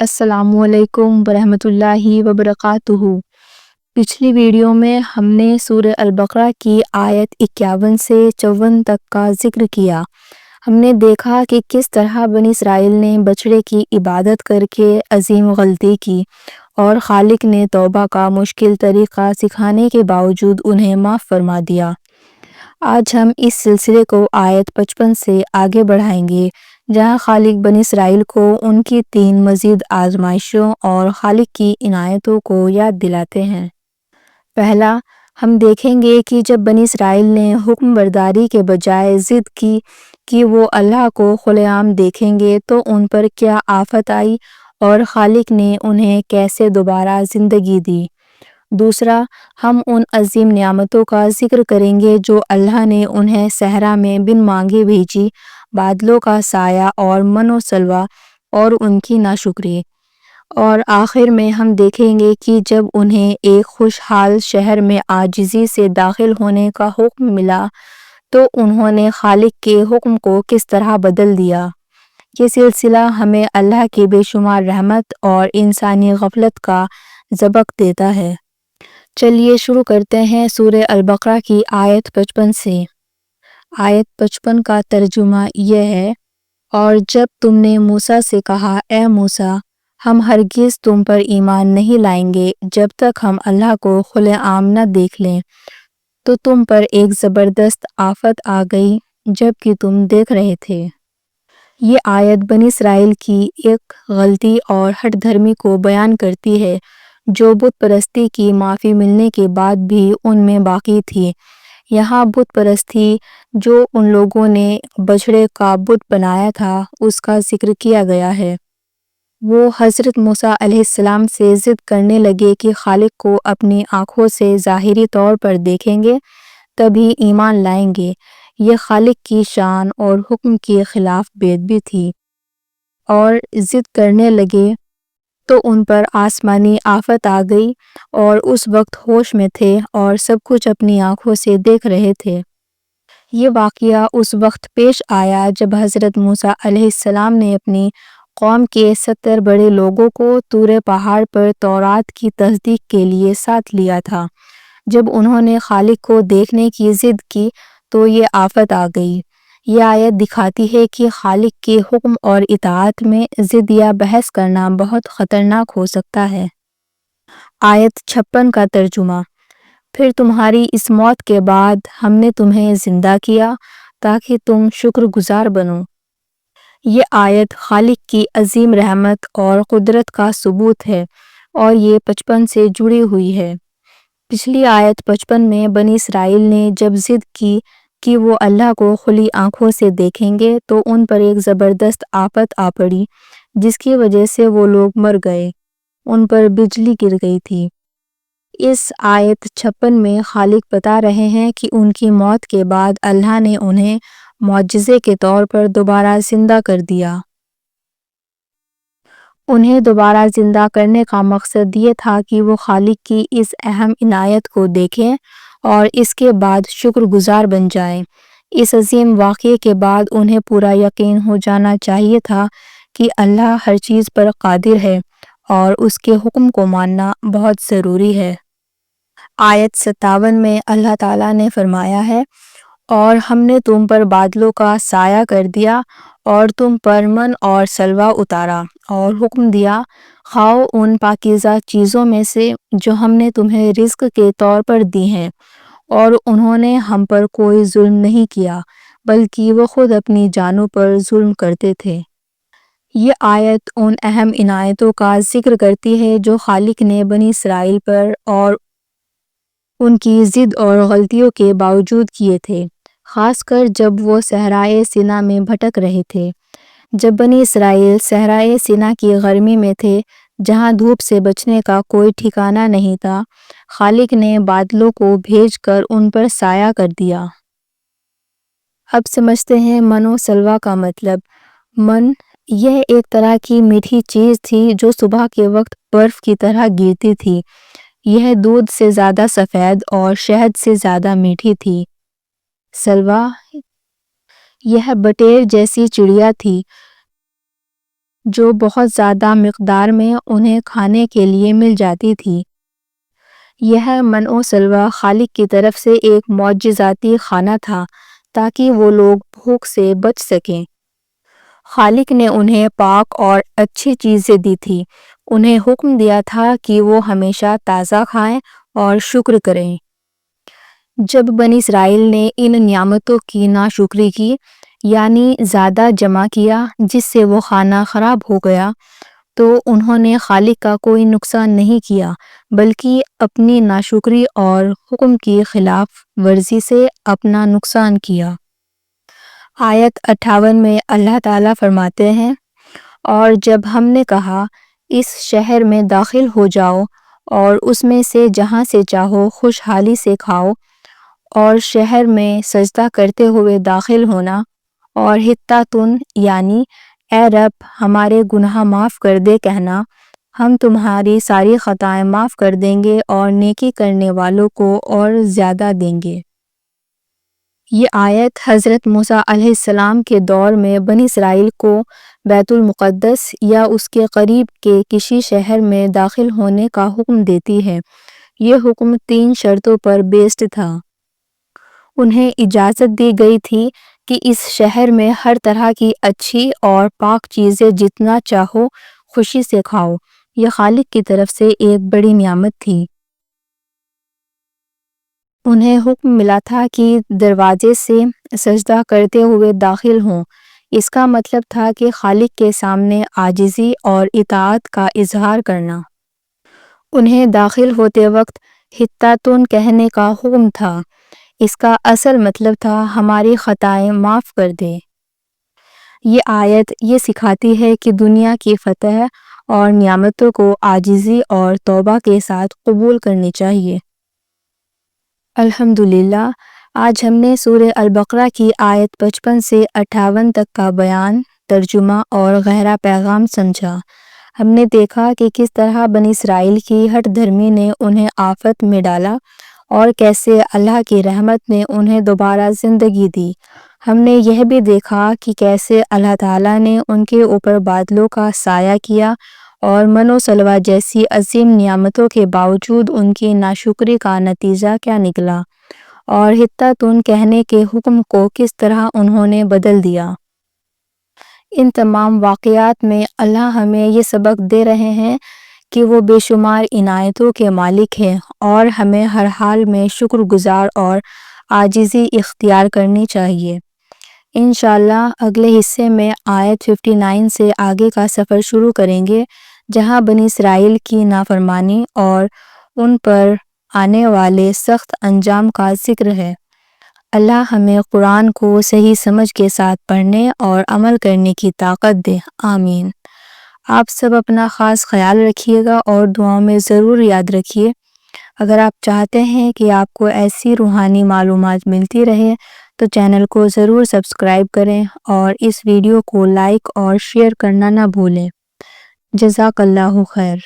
السلام علیکم ورحمۃ اللہ وبرکاتہ۔ پچھلی ویڈیو میں ہم نے سورہ البقرہ کی آیت 51 سے 54 تک کا ذکر کیا۔ ہم نے دیکھا کہ کس طرح بنی اسرائیل نے بچڑے کی عبادت کر کے عظیم غلطی کی اور خالق نے توبہ کا مشکل طریقہ سکھانے کے باوجود انہیں معاف فرما دیا۔ آج ہم اس سلسلے کو آیت 55 سے آگے بڑھائیں گے، جہاں خالق بنی اسرائیل کو ان کی 3 مزید آزمائشوں اور خالق کی عنایتوں کو یاد دلاتے ہیں۔ پہلا، ہم دیکھیں گے کہ جب بنی اسرائیل نے حکم برداری کے بجائے ضد کی کہ وہ اللہ کو کھلے عام دیکھیں گے تو ان پر کیا آفت آئی اور خالق نے انہیں کیسے دوبارہ زندگی دی۔ دوسرا، ہم ان عظیم نعمتوں کا ذکر کریں گے جو اللہ نے انہیں صحرا میں بن مانگے بھیجی، بادلوں کا سایہ اور من و سلویٰ اور ان کی ناشکری۔ اور آخر میں ہم دیکھیں گے کہ جب انہیں ایک خوشحال شہر میں عاجزی سے داخل ہونے کا حکم ملا تو انہوں نے خالق کے حکم کو کس طرح بدل دیا۔ یہ سلسلہ ہمیں اللہ کی بے شمار رحمت اور انسانی غفلت کا سبق دیتا ہے۔ چلیے شروع کرتے ہیں سورہ البقرہ کی آیت 55 سے۔ آیت 55 کا ترجمہ یہ ہے، اور جب تم نے موسیٰ سے کہا، اے موسیٰ، ہم ہرگز تم پر ایمان نہیں لائیں گے جب تک ہم اللہ کو کھلے عام نہ دیکھ لیں، تو تم پر ایک زبردست آفت آ گئی جبکہ تم دیکھ رہے تھے۔ یہ آیت بنی اسرائیل کی ایک غلطی اور ہٹ دھرمی کو بیان کرتی ہے جو بت پرستی کی معافی ملنے کے بعد بھی ان میں باقی تھی۔ یہاں بت پرستی جو ان لوگوں نے بچھڑے کا بت بنایا تھا اس کا ذکر کیا گیا ہے۔ وہ حضرت موسیٰ علیہ السلام سے ضد کرنے لگے کہ خالق کو اپنی آنکھوں سے ظاہری طور پر دیکھیں گے تبھی ایمان لائیں گے۔ یہ خالق کی شان اور حکم کی خلاف بیدبی تھی، اور ضد کرنے لگے تو ان پر آسمانی آفت آ گئی اور اس وقت ہوش میں تھے اور سب کچھ اپنی آنکھوں سے دیکھ رہے تھے۔ یہ واقعہ اس وقت پیش آیا جب حضرت موسیٰ علیہ السلام نے اپنی قوم کے 70 بڑے لوگوں کو طور پہاڑ پر تورات کی تصدیق کے لیے ساتھ لیا تھا۔ جب انہوں نے خالق کو دیکھنے کی ضد کی تو یہ آفت آ گئی۔ یہ آیت دکھاتی ہے کہ خالق کے حکم اور اطاعت میں ضد یا بحث کرنا بہت خطرناک ہو سکتا ہے۔ آیت 56 کا ترجمہ، پھر تمہاری اس موت کے بعد ہم نے تمہیں زندہ کیا تاکہ تم شکر گزار بنو۔ یہ آیت خالق کی عظیم رحمت اور قدرت کا ثبوت ہے اور یہ 55 سے جڑی ہوئی ہے۔ پچھلی آیت 55 میں بنی اسرائیل نے جب ضد کی کہ وہ اللہ کو کھلی آنکھوں سے دیکھیں گے تو ان پر ایک زبردست آفت آ پڑی جس کی وجہ سے وہ لوگ مر گئے، ان پر بجلی گر گئی تھی۔ اس آیت 56 میں خالق بتا رہے ہیں کہ ان کی موت کے بعد اللہ نے انہیں معجزے کے طور پر دوبارہ زندہ کر دیا۔ انہیں دوبارہ زندہ کرنے کا مقصد یہ تھا کہ وہ خالق کی اس اہم عنایت کو دیکھیں اور اس کے بعد شکر گزار بن جائیں۔ اس عظیم واقعے کے بعد انہیں پورا یقین ہو جانا چاہیے تھا کہ اللہ ہر چیز پر قادر ہے اور اس کے حکم کو ماننا بہت ضروری ہے۔ آیت 57 میں اللہ تعالیٰ نے فرمایا ہے، اور ہم نے تم پر بادلوں کا سایہ کر دیا اور تم پر من اور سلویٰ اتارا اور حکم دیا، کھاؤ ان پاکیزہ چیزوں میں سے جو ہم نے تمہیں رزق کے طور پر دی ہیں، اور انہوں نے ہم پر کوئی ظلم نہیں کیا بلکہ وہ خود اپنی جانوں پر ظلم کرتے تھے۔ یہ آیت ان اہم عنایتوں کا ذکر کرتی ہے جو خالق نے بنی اسرائیل پر اور ان کی ضد اور غلطیوں کے باوجود کیے تھے، خاص کر جب وہ صحرائے سینا میں بھٹک رہے تھے۔ جب بنی اسرائیل صحرائے سینا کی گرمی میں تھے جہاں دھوپ سے بچنے کا کوئی ٹھکانہ نہیں تھا، خالق نے بادلوں کو بھیج کر ان پر سایہ کر دیا۔ اب سمجھتے ہیں من و سلویٰ کا مطلب۔ من یہ ایک طرح کی میٹھی چیز تھی جو صبح کے وقت برف کی طرح گرتی تھی۔ یہ دودھ سے زیادہ سفید اور شہد سے زیادہ میٹھی تھی۔ سلویٰ یہ بٹیر جیسی چڑیا تھی جو بہت زیادہ مقدار میں انہیں کھانے کے لیے مل جاتی تھی۔ یہ من و سلوہ خالق کی طرف سے ایک معجزاتی کھانا تھا تاکہ وہ لوگ بھوک سے بچ سکیں۔ خالق نے انہیں پاک اور اچھی چیزیں دی تھی۔ انہیں حکم دیا تھا کہ وہ ہمیشہ تازہ کھائیں اور شکر کریں۔ جب بنی اسرائیل نے ان نعمتوں کی ناشکری کی، یعنی زیادہ جمع کیا جس سے وہ کھانا خراب ہو گیا، تو انہوں نے خالق کا کوئی نقصان نہیں کیا بلکہ اپنی ناشکری اور حکم کی خلاف ورزی سے اپنا نقصان کیا۔ آیت 58 میں اللہ تعالیٰ فرماتے ہیں، اور جب ہم نے کہا اس شہر میں داخل ہو جاؤ اور اس میں سے جہاں سے چاہو خوشحالی سے کھاؤ، اور شہر میں سجدہ کرتے ہوئے داخل ہونا، اور حطّۃ یعنی اے رب ہمارے گناہ معاف کر دے کہنا، ہم تمہاری ساری خطائیں معاف کر دیں گے اور نیکی کرنے والوں کو اور زیادہ دیں گے۔ یہ آیت حضرت موسیٰ علیہ السلام کے دور میں بنی اسرائیل کو بیت المقدس یا اس کے قریب کے کسی شہر میں داخل ہونے کا حکم دیتی ہے۔ یہ حکم 3 شرطوں پر بیسڈ تھا۔ انہیں اجازت دی گئی تھی کہ اس شہر میں ہر طرح کی اچھی اور پاک چیزیں جتنا چاہو خوشی سے کھاؤ۔ یہ خالق کی طرف سے ایک بڑی نعمت تھی۔ انہیں حکم ملا تھا کہ دروازے سے سجدہ کرتے ہوئے داخل ہوں۔ اس کا مطلب تھا کہ خالق کے سامنے عاجزی اور اطاعت کا اظہار کرنا۔ انہیں داخل ہوتے وقت حطّۃ کہنے کا حکم تھا۔ اس کا اصل مطلب تھا ہماری خطائیں معاف کر دے۔ یہ آیت یہ سکھاتی ہے کہ دنیا کی فتح اور نعمتوں کو عاجزی اور توبہ کے ساتھ قبول کرنی چاہیے۔ الحمدللہ، آج ہم نے سورہ البقرہ کی آیت 55 سے 58 تک کا بیان، ترجمہ اور گہرا پیغام سمجھا۔ ہم نے دیکھا کہ کس طرح بنی اسرائیل کی ہٹ دھرمی نے انہیں آفت میں ڈالا اور کیسے اللہ کی رحمت نے انہیں دوبارہ زندگی دی۔ ہم نے یہ بھی دیکھا کہ کیسے اللہ تعالیٰ نے ان کے اوپر بادلوں کا سایہ کیا اور من و سلوہ جیسی عظیم نعمتوں کے باوجود ان کی ناشکری کا نتیجہ کیا نکلا، اور حطّۃ کہنے کے حکم کو کس طرح انہوں نے بدل دیا۔ ان تمام واقعات میں اللہ ہمیں یہ سبق دے رہے ہیں کہ وہ بے شمار عنایتوں کے مالک ہیں اور ہمیں ہر حال میں شکر گزار اور عاجزی اختیار کرنی چاہیے۔ انشاءاللہ اگلے حصے میں آیت 59 سے آگے کا سفر شروع کریں گے، جہاں بنی اسرائیل کی نافرمانی اور ان پر آنے والے سخت انجام کا ذکر ہے۔ اللہ ہمیں قرآن کو صحیح سمجھ کے ساتھ پڑھنے اور عمل کرنے کی طاقت دے، آمین۔ آپ سب اپنا خاص خیال رکھیے گا اور دعاؤں میں ضرور یاد رکھیے۔ اگر آپ چاہتے ہیں کہ آپ کو ایسی روحانی معلومات ملتی رہے تو چینل کو ضرور سبسکرائب کریں اور اس ویڈیو کو لائک اور شیئر کرنا نہ بھولیں۔ جزاک اللہ خیر۔